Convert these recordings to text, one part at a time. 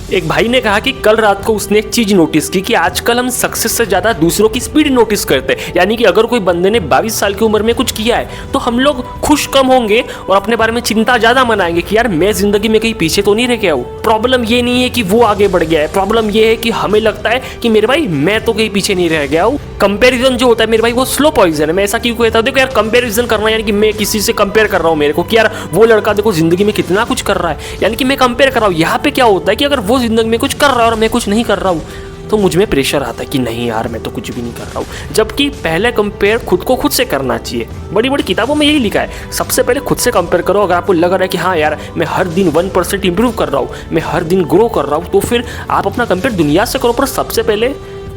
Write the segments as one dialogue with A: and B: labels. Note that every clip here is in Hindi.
A: एक भाई ने कहा कि कल रात को उसने एक चीज नोटिस की कि आजकल हम सक्सेस से ज्यादा दूसरों की स्पीड नोटिस करते हैं। यानी कि अगर कोई बंदे ने 22 साल की उम्र में कुछ किया है तो हम लोग खुश कम होंगे और अपने बारे में चिंता ज्यादा मनाएंगे कि यार मैं जिंदगी में कहीं पीछे तो नहीं रह गया हूँ। प्रॉब्लम ये नहीं है कि वो आगे बढ़ गया है, प्रॉब्लम ये है कि हमें लगता है कि मेरे भाई मैं तो कहीं पीछे नहीं रह गया हूँ। कंपैरिजन जो होता है मेरे भाई वो स्लो पॉइजन है। मैं ऐसा क्यों कहता हूँ, देखो यार कंपैरिजन करना यानी कि मैं किसी से कंपेयर कर रहा हूँ मेरे को कि यार वो लड़का देखो जिंदगी में कितना कुछ कर रहा है, यानी कि मैं कंपेयर कर रहा हूँ। यहाँ पे क्या होता है कि अगर वो जिंदगी में कुछ कर रहा है और मैं कुछ नहीं कर रहा हूँ तो मुझ में प्रेशर आता है कि नहीं यार मैं तो कुछ भी नहीं कर रहा हूँ। जबकि पहले कंपेयर खुद को खुद से करना चाहिए। बड़ी बड़ी किताबों में यही लिखा है, सबसे पहले खुद से कंपेयर करो। अगर आपको लग रहा है कि हाँ यार मैं हर दिन 1% इंप्रूव कर रहा हूँ, मैं हर दिन ग्रो कर रहा हूँ, तो फिर आप अपना कंपेयर दुनिया से करो, पर सबसे पहले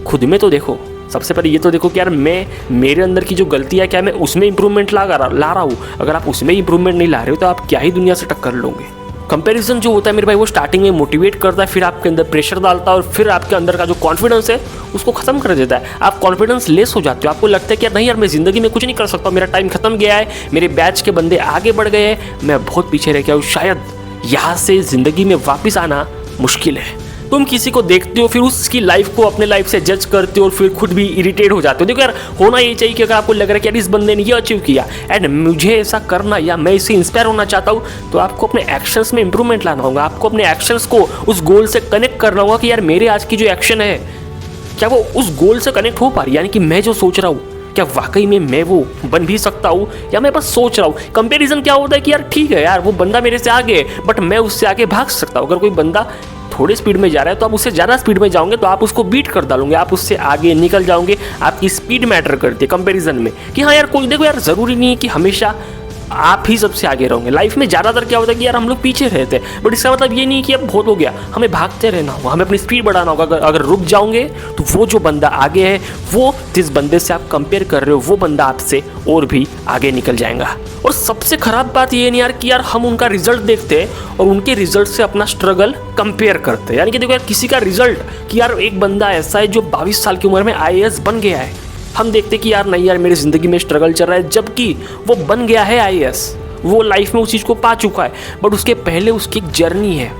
A: खुद में तो देखो। सबसे पहले ये तो देखो कि यार मैं मेरे अंदर की जो गलतियाँ क्या मैं उसमें इंप्रूवमेंट ला रहा हूँ। अगर आप उसमें इंप्रूवमेंट नहीं ला रहे हो तो आप क्या ही दुनिया से टक्कर लोगे। कंपैरिजन जो होता है मेरे भाई वो स्टार्टिंग में मोटिवेट करता है, फिर आपके अंदर प्रेशर डालता है और फिर आपके अंदर का जो कॉन्फिडेंस है उसको खत्म कर देता है। आप कॉन्फिडेंस लेस हो जाते हो, आपको लगता है कि यार नहीं यार मैं जिंदगी में कुछ नहीं कर सकता, मेरा टाइम खत्म गया है, मेरे बैच के बंदे आगे बढ़ गए हैं, मैं बहुत पीछे रह गया हूँ, शायद यहाँ से जिंदगी में वापस आना मुश्किल है। तुम किसी को देखते हो फिर उसकी लाइफ को अपने लाइफ से जज करते हो और फिर खुद भी इरिटेट हो जाते हो। देखो यार होना ये चाहिए कि अगर आपको लग रहा है कि यार इस बंदे ने ये अचीव किया एंड मुझे ऐसा करना या मैं इससे इंस्पायर होना चाहता हूँ, तो आपको अपने एक्शंस में इंप्रूवमेंट लाना होगा। आपको अपने एक्शंस को उस गोल से कनेक्ट करना होगा कि यार मेरे आज की जो एक्शन है क्या वो उस गोल से कनेक्ट हो पा रही है, यानी कि मैं जो सोच रहा हूँ क्या वाकई में मैं वो बन भी सकता हूँ या मैं बस सोच रहा हूँ। कंपैरिजन क्या होता है कि यार ठीक है यार वो बंदा मेरे से आगे है बट मैं उससे आगे भाग सकता हूँ। अगर कोई बंदा थोड़ी स्पीड में जा रहा है तो आप उससे ज़्यादा स्पीड में जाओगे तो आप उसको बीट कर डालोगे, आप उससे आगे निकल जाओगे। आपकी स्पीड मैटर करती है कंपैरिजन में कि हाँ यार कोई देखो यार ज़रूरी नहीं है कि हमेशा आप ही सबसे आगे रहोगे। लाइफ में ज़्यादातर क्या होता है कि यार हम लोग पीछे रहते हैं, बट इसका मतलब ये नहीं कि अब बहुत हो गया, हमें भागते रहना होगा, हमें अपनी स्पीड बढ़ाना होगा। अगर रुक जाओगे तो वो जो बंदा आगे है वो जिस बंदे से आप कंपेयर कर रहे हो वो बंदा आपसे और भी आगे निकल जाएगा। और सबसे खराब बात ये नहीं यार कि यार हम उनका रिजल्ट देखते हैं और उनके रिजल्ट से अपना स्ट्रगल कंपेयर करते हैं। यानी कि देखो यार किसी का रिजल्ट कि यार एक बंदा ऐसा है जो 22 साल की उम्र में IAS बन गया है, हम देखते कि यार नहीं यार मेरी ज़िंदगी में स्ट्रगल चल रहा है, जबकि वो बन गया है IAS, वो लाइफ में उस चीज़ को पा चुका है, बट उसके पहले उसकी एक जर्नी है,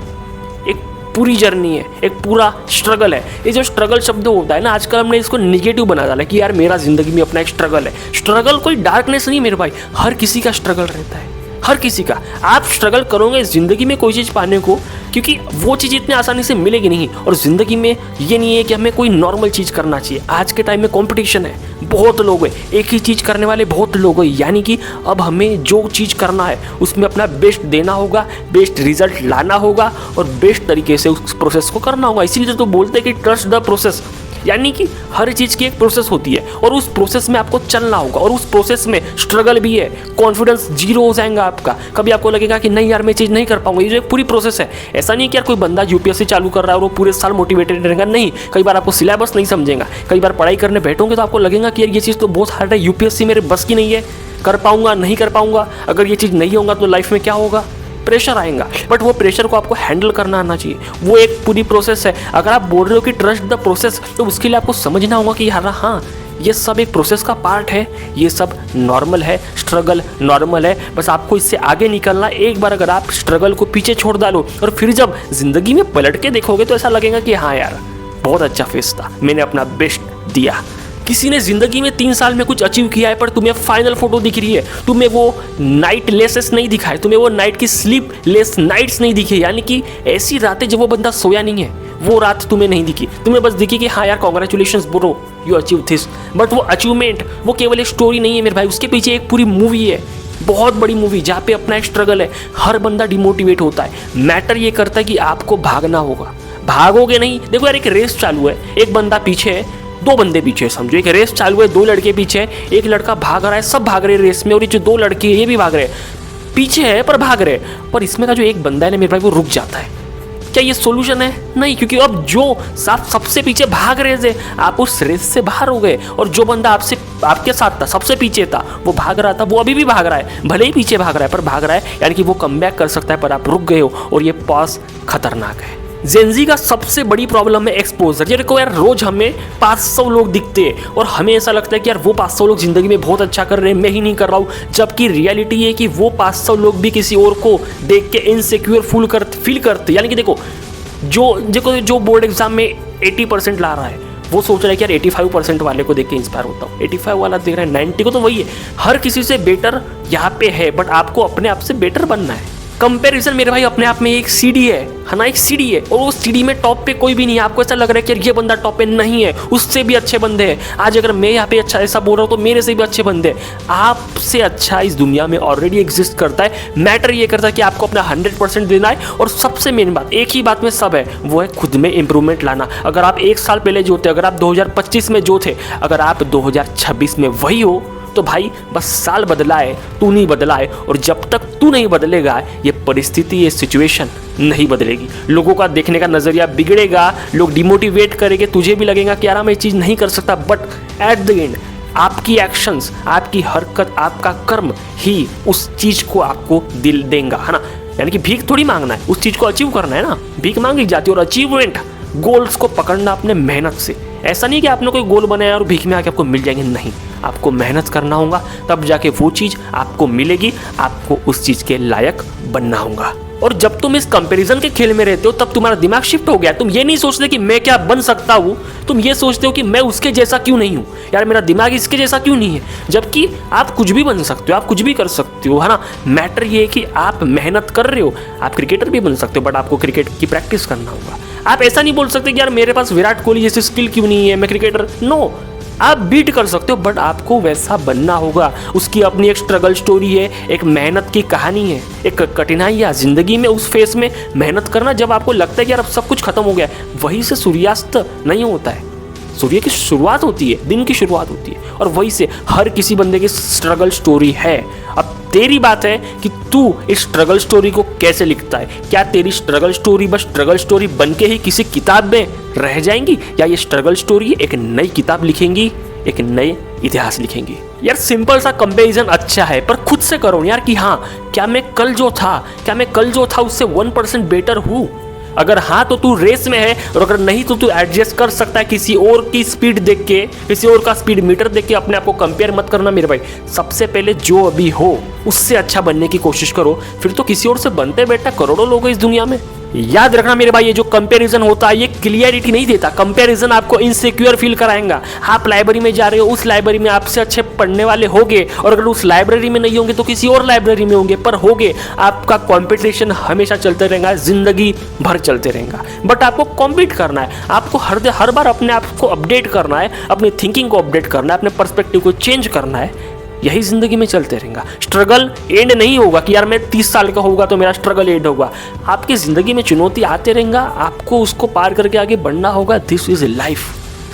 A: एक पूरी जर्नी है, एक पूरा स्ट्रगल है। ये जो स्ट्रगल शब्द होता है ना आजकल हमने इसको निगेटिव बना डाला कि यार मेरा ज़िंदगी में अपना एक स्ट्रगल है। स्ट्रगल कोई डार्कनेस नहीं मेरे भाई, हर किसी का स्ट्रगल रहता है, हर किसी का। आप स्ट्रगल करोगे ज़िंदगी में कोई चीज़ पाने को, क्योंकि वो चीज़ इतनी आसानी से मिलेगी नहीं। और ज़िंदगी में ये नहीं है कि हमें कोई नॉर्मल चीज़ करना चाहिए। आज के टाइम में कंपटीशन है, बहुत लोग हैं, एक ही चीज़ करने वाले बहुत लोग हैं, यानी कि अब हमें जो चीज़ करना है उसमें अपना बेस्ट देना होगा, बेस्ट रिजल्ट लाना होगा और बेस्ट तरीके से उस प्रोसेस को करना होगा। इसीलिए तो बोलते हैं कि ट्रस्ट द प्रोसेस, यानी कि हर चीज़ की एक प्रोसेस होती है और उस प्रोसेस में आपको चलना होगा और उस प्रोसेस में स्ट्रगल भी है। कॉन्फिडेंस जीरो हो जाएगा आपका, कभी आपको लगेगा कि नहीं यार मैं चीज़ नहीं कर पाऊंगा। ये जो एक पूरी प्रोसेस है, ऐसा नहीं कि यार कोई बंदा UPSC चालू कर रहा है और वो पूरे साल मोटिवेटेड रहेगा, नहीं। कई बार आपको सिलेबस नहीं समझेगा, कई बार पढ़ाई करने बैठोगे तो आपको लगेगा कि यार ये चीज़ तो बहुत हार्ड है, UPSC मेरे बस की नहीं है, कर पाऊंगा नहीं कर पाऊंगा। अगर ये चीज़ नहीं होगा तो लाइफ में क्या होगा, प्रेशर आएगा। बट वो प्रेशर को आपको हैंडल करना आना चाहिए, वो एक पूरी प्रोसेस है। अगर आप बोल रहे हो कि ट्रस्ट द प्रोसेस, तो उसके लिए आपको समझना होगा कि यार हाँ ये सब एक प्रोसेस का पार्ट है, ये सब नॉर्मल है, स्ट्रगल नॉर्मल है, बस आपको इससे आगे निकलना। एक बार अगर आप स्ट्रगल को पीछे छोड़ डालो और फिर जब जिंदगी में पलट के देखोगे तो ऐसा लगेगा कि हाँ यार बहुत अच्छा फेस था, मैंने अपना बेस्ट दिया। किसी ने जिंदगी में 3 साल में कुछ अचीव किया है पर तुम्हें फाइनल फोटो दिख रही है, तुम्हें वो नाइट लेसेस नहीं दिखा है, तुम्हें वो नाइट की स्लीप लेस नाइट्स नहीं दिखी, यानी कि ऐसी रातें जब वो बंदा सोया नहीं है, वो रात तुम्हें नहीं दिखी। तुम्हें बस दिखी कि हाँ यार congratulations bro you achieve this, but वो अचीवमेंट वो केवल एक स्टोरी नहीं है मेरे भाई, उसके पीछे एक पूरी मूवी है, बहुत बड़ी मूवी जहाँ पे अपना एक स्ट्रगल है। हर बंदा डिमोटिवेट होता है, मैटर ये करता है कि आपको भागना होगा, भागोगे नहीं। देखो यार एक रेस चालू है, एक बंदा पीछे है, 2 बंदे पीछे, समझो एक रेस चालू है, 2 लड़के पीछे है, एक लड़का भाग रहा है, सब भाग रहे हैं रेस में और ये जो 2 लड़के हैं ये भी भाग रहे हैं, पीछे है पर भाग रहे हैं। पर इसमें का जो एक बंदा है ना मेरे भाई वो रुक जाता है। क्या ये सोल्यूशन है? नहीं, क्योंकि अब जो सबसे पीछे भाग रहे थे आप उस रेस से बाहर हो गए और जो बंदा आपके साथ था, सबसे पीछे था, वो भाग रहा था, वो अभी भी भाग रहा है, भले ही पीछे भाग रहा है पर भाग रहा है, यानी कि वो कमबैक कर सकता है, पर आप रुक गए हो और ये पॉज खतरनाक है। जेनजी का सबसे बड़ी प्रॉब्लम है एक्सपोजर। ये देखो यार रोज हमें 500 लोग दिखते हैं और हमें ऐसा लगता है कि यार वो 500 लोग जिंदगी में बहुत अच्छा कर रहे हैं, मैं ही नहीं कर रहा हूँ, जबकि रियलिटी ये है कि वो 500 लोग भी किसी और को देख के इनसिक्योर फील करते। यानी कि देखो जो बोर्ड एग्जाम में 80% ला रहा है वो सोच रहा है कि यार 85% वाले को देख के इंस्पायर होता हूँ, 85 वाला देख रहा है 90 को, तो वही है, हर किसी से बेटर यहाँ पे है, बट आपको अपने आप से बेटर बनना है। कंपैरिजन मेरे भाई अपने आप में एक सीढ़ी है ना, एक सीढ़ी है, और उस सीढ़ी में टॉप पे कोई भी नहीं है। आपको ऐसा लग रहा है कि ये बंदा टॉप पे नहीं है, उससे भी अच्छे बंदे हैं। आज अगर मैं यहाँ पे अच्छा ऐसा बोल रहा हूँ तो मेरे से भी अच्छे बंदे हैं। आपसे अच्छा इस दुनिया में ऑलरेडी एग्जिस्ट करता है। मैटर ये करता है कि आपको अपना 100% देना है, और सबसे मेन बात एक ही बात में सब है, वो है खुद में इंप्रूवमेंट लाना। अगर आप एक साल पहले जो थे, अगर आप 2025 में जो थे, अगर आप 2026 में वही हो, तो भाई बस साल बदला है, तू नहीं बदला है, और जब तक तू नहीं बदलेगा ये परिस्थिति, ये सिचुएशन नहीं बदलेगी। लोगों का देखने का नज़रिया बिगड़ेगा, लोग डिमोटिवेट करेंगे, तुझे भी लगेगा कि यार मैं ये चीज़ नहीं कर सकता, बट एट द एंड आपकी एक्शंस, आपकी हरकत, आपका कर्म ही उस चीज़ को आपको दिल देगा, है ना। यानी कि भीख थोड़ी मांगना है, उस चीज़ को अचीव करना है ना, भीख मांगी जाती है। और अचीवमेंट, गोल्स को पकड़ना अपने मेहनत से। ऐसा नहीं कि आपने कोई गोल बनाया और भीख में आके आपको मिल जाएंगे, नहीं, आपको मेहनत करना होगा, तब जाके वो चीज़ आपको मिलेगी, आपको उस चीज़ के लायक बनना होगा। और जब तुम इस कंपैरिजन के खेल में रहते हो तब तुम्हारा दिमाग शिफ्ट हो गया। तुम ये नहीं सोचते कि मैं क्या बन सकता हूँ, तुम ये सोचते हो कि मैं उसके जैसा क्यों नहीं हूँ, यार मेरा दिमाग इसके जैसा क्यों नहीं है। जबकि आप कुछ भी बन सकते हो, आप कुछ भी कर सकते हो, है ना। मैटर ये है कि आप मेहनत कर रहे हो। आप क्रिकेटर भी बन सकते हो, बट आपको क्रिकेट की प्रैक्टिस करना होगा। आप ऐसा नहीं बोल सकते कि यार मेरे पास विराट कोहली जैसी स्किल क्यों नहीं है, मैं क्रिकेटर, नो, आप बीट कर सकते हो, बट आपको वैसा बनना होगा। उसकी अपनी एक स्ट्रगल स्टोरी है, एक मेहनत की कहानी है, एक कठिनाइयाँ ज़िंदगी में, उस फेस में मेहनत करना। जब आपको लगता है कि यार अब सब कुछ खत्म हो गया, वहीं से सूर्यास्त नहीं होता है, सूर्य की शुरुआत होती है, दिन की शुरुआत होती है, और वहीं से हर किसी बंदे की स्ट्रगल स्टोरी है। अब तेरी बात है कि तू इस स्ट्रगल स्टोरी को कैसे लिखता है। क्या तेरी स्ट्रगल स्टोरी बस स्ट्रगल स्टोरी बन के ही किसी किताब में रह जाएंगी, या ये स्ट्रगल स्टोरी एक नई किताब लिखेंगी, एक नए इतिहास लिखेंगी। यार सिंपल सा कंपैरिजन अच्छा है, पर खुद से करो यार कि हाँ, क्या मैं कल जो था उससे 1% बेटर हूँ। अगर हाँ तो तू रेस में है, और अगर नहीं तो तू एडजस्ट कर सकता है किसी और की स्पीड देख के, किसी और का स्पीड मीटर देख के। अपने आप को कंपेयर मत करना मेरे भाई। सबसे पहले जो अभी हो उससे अच्छा बनने की कोशिश करो, फिर तो किसी और से बनते बेटा करोड़ों लोग हैं इस दुनिया में। याद रखना मेरे भाई, ये जो कंपैरिजन होता है ये क्लियरिटी नहीं देता। कंपैरिजन आपको इनसिक्योर फील कराएगा। आप लाइब्रेरी में जा रहे हो, उस लाइब्रेरी में आपसे अच्छे पढ़ने वाले होंगे, और अगर उस लाइब्रेरी में नहीं होंगे तो किसी और लाइब्रेरी में होंगे, पर होंगे। आपका कंपटीशन हमेशा चलते रहेगा, जिंदगी भर चलते रहेगा, बट आपको कॉम्पीट करना है। आपको हर बार अपने आप को अपडेट करना है, अपनी थिंकिंग को अपडेट करना है, अपने पर्सपेक्टिव को चेंज करना है। यही जिंदगी में चलते रहेगा। स्ट्रगल एंड नहीं होगा कि यार मैं 30 साल का होगा तो मेरा स्ट्रगल एंड होगा। आपकी जिंदगी में चुनौती आते रहेगा, आपको उसको पार करके आगे बढ़ना होगा। This is life.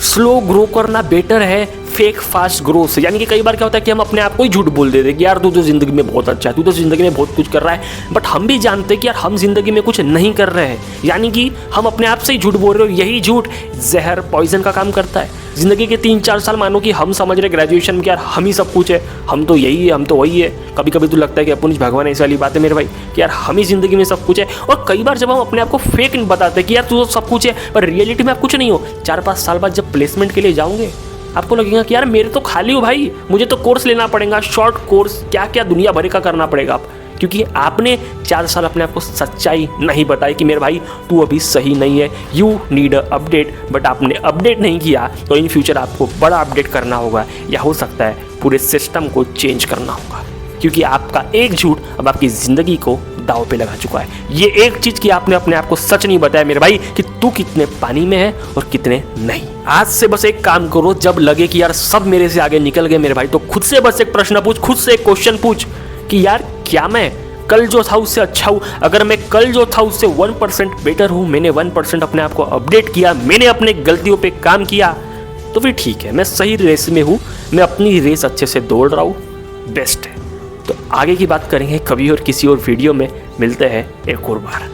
A: Slow grow करना बेटर है फेक फास्ट ग्रो से। यानी कि कई बार क्या होता है कि हम अपने आप को ही झूठ बोल देते हैं कि यार तू तो जिंदगी में बहुत अच्छा है, तू तो जिंदगी में बहुत कुछ कर रहा है, बट हम भी जानते हैं कि यार हम जिंदगी में कुछ नहीं कर रहे हैं। यानी कि हम अपने आप से ही झूठ बोल रहे हो। यही झूठ जहर, पॉइजन का काम करता है। जिंदगी के 3-4 साल मानो कि हम समझ रहे ग्रेजुएशन में कि यार हम ही सब कुछ है, हम तो यही है, हम तो वही है। कभी कभी तो लगता है कि अपन भगवान, ऐसी वाली बात है मेरे भाई कि यार हम ही जिंदगी में सब कुछ है। और कई बार जब हम अपने आप को फेक बताते हैं कि यार तू तो सब कुछ है, पर रियलिटी में आप कुछ नहीं हो, 4-5 साल बाद जब प्लेसमेंट के लिए जाओगे आपको लगेगा कि यार मेरे तो खाली हो भाई, मुझे तो कोर्स लेना पड़ेगा, शॉर्ट कोर्स, क्या क्या दुनिया भर का करना पड़ेगा आप, क्योंकि आपने 4 साल अपने आप को सच्चाई नहीं बताई कि मेरे भाई तू अभी सही नहीं है, you need a update. But आपने अपडेट नहीं किया तो इन फ्यूचर आपको बड़ा अपडेट करना होगा, या हो सकता है पूरे सिस्टम को चेंज करना होगा, क्योंकि आपका एक झूठ अब आपकी ज़िंदगी को दाव पे लगा चुका है। ये एक चीज़ कि आपने अपने आप को सच नहीं बताया मेरे भाई कि तू कितने पानी में है और कितने नहीं। आज से बस एक काम करो, जब लगे कि यार सब मेरे से आगे निकल गए मेरे भाई, तो खुद से बस एक प्रश्न पूछ, खुद से एक क्वेश्चन पूछ कि यार क्या मैं कल जो था उससे अच्छा हूँ? अगर मैं कल जो था उससे 1% बेटर हूँ, मैंने 1% अपने आप को अपडेट किया, मैंने अपने गलतियों पे काम किया, तो फिर ठीक है, मैं सही रेस में हूँ, मैं अपनी रेस अच्छे से दौड़ रहा हूँ, बेस्ट है। तो आगे की बात करेंगे कभी और किसी और वीडियो में। मिलते हैं एक और बार।